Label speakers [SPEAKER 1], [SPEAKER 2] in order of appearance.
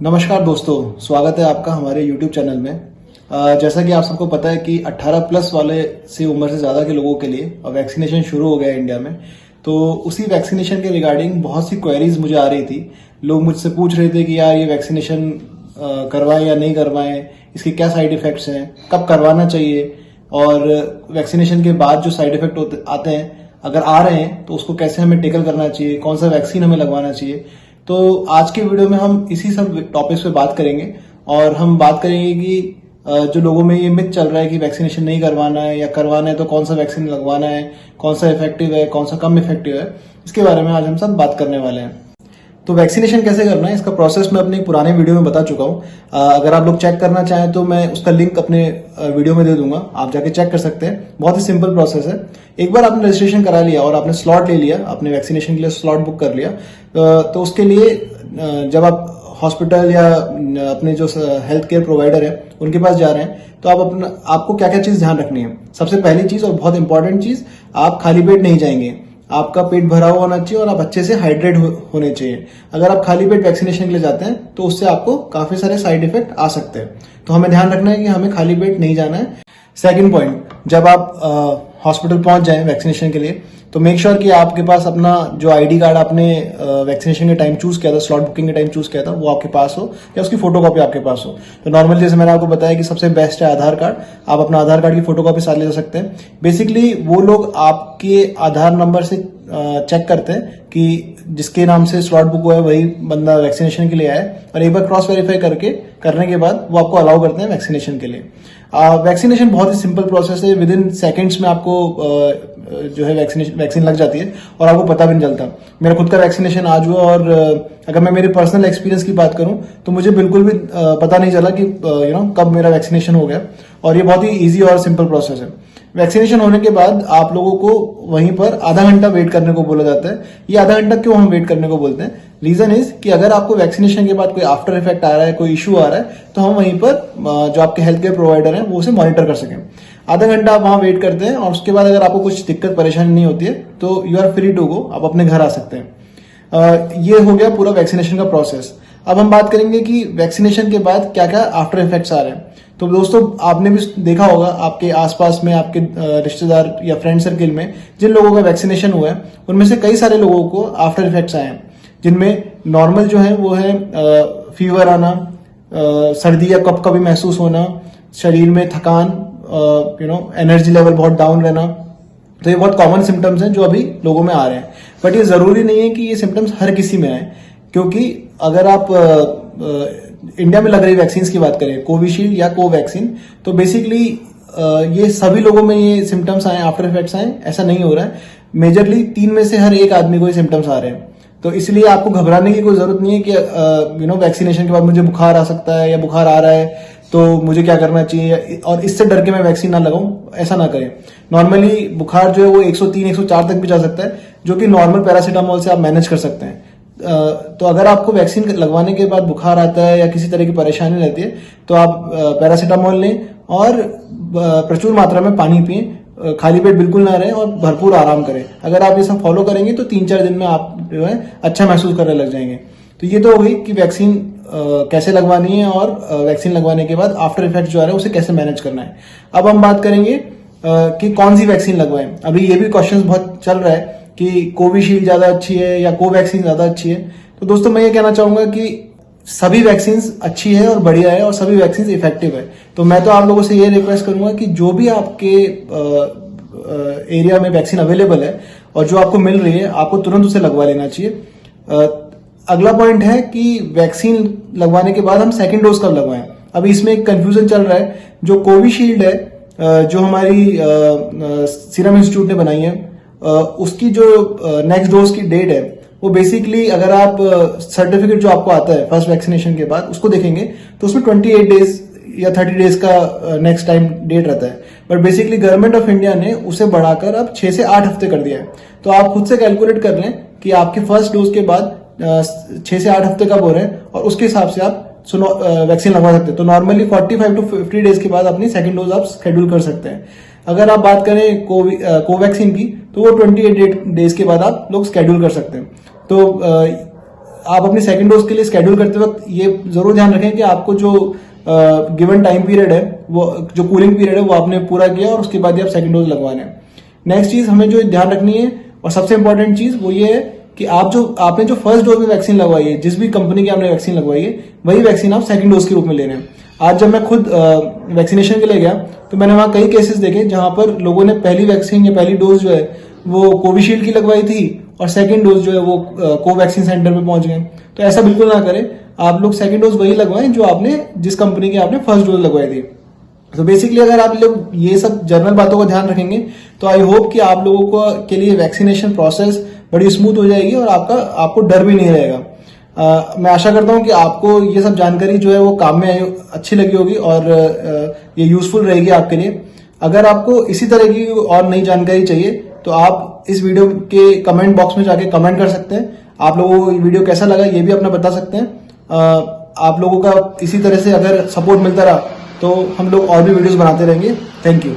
[SPEAKER 1] नमस्कार दोस्तों, स्वागत है आपका हमारे YouTube चैनल में। जैसा कि आप सबको पता है कि 18 प्लस वाले से उम्र से ज़्यादा के लोगों के लिए वैक्सीनेशन शुरू हो गया है इंडिया में। तो उसी वैक्सीनेशन के रिगार्डिंग बहुत सी क्वेरीज मुझे आ रही थी। लोग मुझसे पूछ रहे थे कि यार ये वैक्सीनेशन करवाएं या नहीं करवाएं, इसके क्या साइड इफेक्ट्स हैं, कब करवाना चाहिए, और वैक्सीनेशन के बाद जो साइड इफेक्ट आते हैं अगर आ रहे हैं तो उसको कैसे हमें टेकल करना चाहिए, कौन सा वैक्सीन हमें लगवाना चाहिए। तो आज के वीडियो में हम इसी सब टॉपिक्स पे बात करेंगे और हम बात करेंगे कि जो लोगों में ये मिथ चल रहा है कि वैक्सीनेशन नहीं करवाना है या करवाना है तो कौन सा वैक्सीन लगवाना है, कौन सा इफेक्टिव है, कौन सा कम इफेक्टिव है, इसके बारे में आज हम सब बात करने वाले हैं। तो वैक्सीनेशन कैसे करना है इसका प्रोसेस मैं अपने पुराने वीडियो में बता चुका हूँ। अगर आप लोग चेक करना चाहें तो मैं उसका लिंक अपने वीडियो में दे दूंगा, आप जाके चेक कर सकते हैं। बहुत ही सिंपल प्रोसेस है। एक बार आपने रजिस्ट्रेशन करा लिया और आपने स्लॉट ले लिया, आपने वैक्सीनेशन के लिए स्लॉट बुक कर लिया, तो उसके लिए जब आप हॉस्पिटल या अपने जो हेल्थ केयर प्रोवाइडर है उनके पास जा रहे हैं तो आपको क्या क्या चीज ध्यान रखनी है। सबसे पहली चीज और बहुत इंपॉर्टेंट चीज, आप खाली पेट नहीं जाएंगे। आपका पेट भरा हुआ होना चाहिए और आप अच्छे से हाइड्रेट होने चाहिए। अगर आप खाली पेट वैक्सीनेशन के लिए जाते हैं तो उससे आपको काफी सारे साइड इफेक्ट आ सकते हैं। तो हमें ध्यान रखना है कि हमें खाली पेट नहीं जाना है। सेकंड पॉइंट, जब आप हॉस्पिटल पहुंच जाएं वैक्सीनेशन के लिए तो मेक श्योर कि आपके पास अपना जो आईडी कार्ड आपने वैक्सीनेशन के टाइम चूज किया था, स्लॉट बुकिंग के टाइम चूज किया था, वो आपके पास हो या उसकी फोटोकॉपी आपके पास हो। तो नॉर्मल जैसे मैंने आपको बताया कि सबसे बेस्ट है आधार कार्ड। आप अपना आधार कार्ड की फोटोकॉपी साथ ले जा सकते हैं। बेसिकली वो लोग आपके आधार नंबर से चेक करते हैं कि जिसके नाम से स्लॉट बुक हुआ है वही बंदा वैक्सीनेशन के लिए आया है, और एक बार क्रॉस वेरीफाई करने के बाद वो आपको अलाउ करते हैं वैक्सीनेशन के लिए। वैक्सीनेशन बहुत ही सिंपल प्रोसेस है। विद इन सेकेंड्स में आपको जो है वैक्सीन लग जाती है और आपको पता भी नहीं चलता। मेरा खुद का वैक्सीनेशन आज हुआ और अगर मैं मेरे पर्सनल एक्सपीरियंस की बात करूं तो मुझे बिल्कुल भी पता नहीं चला कि कब मेरा वैक्सीनेशन हो गया। और ये बहुत ही इजी और सिंपल प्रोसेस है। वैक्सीनेशन होने के बाद आप लोगों को वहीं पर आधा घंटा वेट करने को बोला जाता है। ये आधा घंटा क्यों हम वेट करने को बोलते हैं? रीजन इज कि अगर आपको वैक्सीनेशन के बाद कोई आफ्टर इफेक्ट आ रहा है, कोई इश्यू आ रहा है, तो हम वहीं पर जो आपके हेल्थ केयर प्रोवाइडर हैं वो उसे मॉनिटर कर सकें। आधा घंटा आप वहां वेट करते हैं और उसके बाद अगर आपको कुछ दिक्कत परेशानी नहीं होती है तो you are free to go, आप अपने घर आ सकते हैं। ये हो गया पूरा वैक्सीनेशन का प्रोसेस। अब हम बात करेंगे कि वैक्सीनेशन के बाद क्या क्या आफ्टर इफेक्ट्स आ रहे हैं। तो दोस्तों, आपने भी देखा होगा आपके आसपास में, आपके रिश्तेदार या फ्रेंड सर्किल में जिन लोगों का वैक्सीनेशन हुआ है उनमें से कई सारे लोगों को आफ्टर इफेक्ट्स आए हैं, जिनमें नॉर्मल जो है वो है फीवर आना, सर्दी या कफ कभी महसूस होना, शरीर में थकान, एनर्जी लेवल बहुत डाउन रहना। तो ये बहुत कॉमन सिम्टम्स हैं जो अभी लोगों में आ रहे हैं। बट ये जरूरी नहीं है कि ये सिम्टम्स हर किसी में आए, क्योंकि अगर आप इंडिया में लग रही वैक्सीन की बात करें, कोविशील्ड या कोवैक्सीन, तो बेसिकली ये सभी लोगों में ये सिम्टम्स आए, आफ्टर इफेक्ट्स आए, ऐसा नहीं हो रहा है। मेजरली 3 में से हर एक आदमी को ये सिम्टम्स आ रहे हैं। तो इसलिए आपको घबराने की कोई जरूरत नहीं है कि वैक्सीनेशन के बाद मुझे बुखार आ सकता है या बुखार आ रहा है तो मुझे क्या करना चाहिए और इससे डर के मैं वैक्सीन ना लगाऊं, ऐसा ना करें। नॉर्मली बुखार जो है वो 103 104 तक भी जा सकता है, जो कि नॉर्मल पैरासीटामोल से आप मैनेज कर सकते हैं। तो अगर आपको वैक्सीन लगवाने के बाद बुखार आता है या किसी तरह की परेशानी रहती है तो आप पैरासीटामोल लें और प्रचुर मात्रा में पानी पिएं, खाली पेट बिल्कुल ना रहें और भरपूर आराम करें। अगर आप ये सब फॉलो करेंगे तो 3-4 दिन में आप जो है अच्छा महसूस करने लग जाएंगे। तो ये तो हो गई कि वैक्सीन कैसे लगवानी है और वैक्सीन लगवाने के बाद आफ्टर इफेक्ट जो आ रहा है उसे कैसे मैनेज करना है। अब हम बात करेंगे कि कौन सी वैक्सीन लगवाएं। अभी ये भी क्वेश्चन बहुत चल रहा है कि कोविशील्ड ज्यादा अच्छी है या कोवैक्सीन ज्यादा अच्छी है। तो दोस्तों, मैं ये कहना चाहूंगा कि सभी वैक्सीन अच्छी है और बढ़िया है और सभी वैक्सीन इफेक्टिव है। तो मैं तो आप लोगों से ये रिक्वेस्ट करूंगा कि जो भी आपके एरिया में वैक्सीन अवेलेबल है और जो आपको मिल रही है, आपको तुरंत उसे लगवा लेना चाहिए। अगला पॉइंट है कि वैक्सीन लगवाने के बाद हम सेकेंड डोज कब लगवाएं। अभी इसमें एक कंफ्यूजन चल रहा है। जो कोविशील्ड है जो हमारी सीरम इंस्टीट्यूट ने बनाई है, उसकी जो नेक्स्ट डोज की डेट है वो बेसिकली अगर आप सर्टिफिकेट जो आपको आता है फर्स्ट वैक्सीनेशन के बाद उसको देखेंगे तो उसमें 28 डेज या 30 डेज का नेक्स्ट टाइम डेट रहता है। But basically government of India ने उसे बढ़ाकर अब 6 से 8 हफ्ते कर दिया है। तो आप खुद से कैलकुलेट कर लें कि आपके फर्स्ट डोज के बाद 6 से 8 हफ्ते कब हो रहे हैं और उसके हिसाब से आप वैक्सीन लगवा सकते हैं। तो नॉर्मली 45 टू 50 डेज के बाद अपनी सेकंड डोज आप शेड्यूल कर सकते हैं। अगर आप बात करें कोवैक्सीन की तो वो 28 डेज के बाद आप लोग शेड्यूल कर सकते हैं। तो आप अपनी सेकंड डोज के लिए स्केड्यूल करते वक्त ये जरूर ध्यान रखें कि आपको जो गिवन टाइम पीरियड है, वो जो कूलिंग पीरियड है वो आपने पूरा किया और उसके बाद ही आप सेकंड डोज लगवाने हैं। नेक्स्ट चीज हमें जो ध्यान रखनी है और सबसे इंपॉर्टेंट चीज वो ये है कि आपने जो फर्स्ट डोज में वैक्सीन लगवाई है, जिस भी कंपनी की आपने वैक्सीन लगवाई है, वही वैक्सीन आप सेकंड डोज के रूप में ले रहे हैं। आज जब मैं खुद वैक्सीनेशन के लिए गया तो मैंने वहां कई केसेस देखे जहां पर लोगों ने पहली वैक्सीन या पहली डोज जो है वो कोविशील्ड की लगवाई थी और सेकंड डोज जो है वो कोवैक्सीन सेंटर पे पहुंच गए। तो ऐसा बिल्कुल ना करें, आप लोग सेकंड डोज वही लगवाएं जो आपने जिस कंपनी की आपने फर्स्ट डोज लगवाई थी। तो बेसिकली अगर आप लोग ये सब जनरल बातों का ध्यान रखेंगे तो आई होप कि आप लोगों को के लिए वैक्सीनेशन प्रोसेस बड़ी स्मूथ हो जाएगी और आपको डर भी नहीं रहेगा। मैं आशा करता हूं कि आपको ये सब जानकारी जो है वो काम में अच्छी लगी होगी और ये यूजफुल रहेगी आपके लिए। अगर आपको इसी तरह की और नई जानकारी चाहिए तो आप इस वीडियो के कमेंट बॉक्स में जाके कमेंट कर सकते हैं। आप लोगों को ये वीडियो कैसा लगा ये भी अपना बता सकते हैं। आप लोगों का इसी तरह से अगर सपोर्ट मिलता रहा तो हम लोग और भी वीडियोस बनाते रहेंगे। Thank you.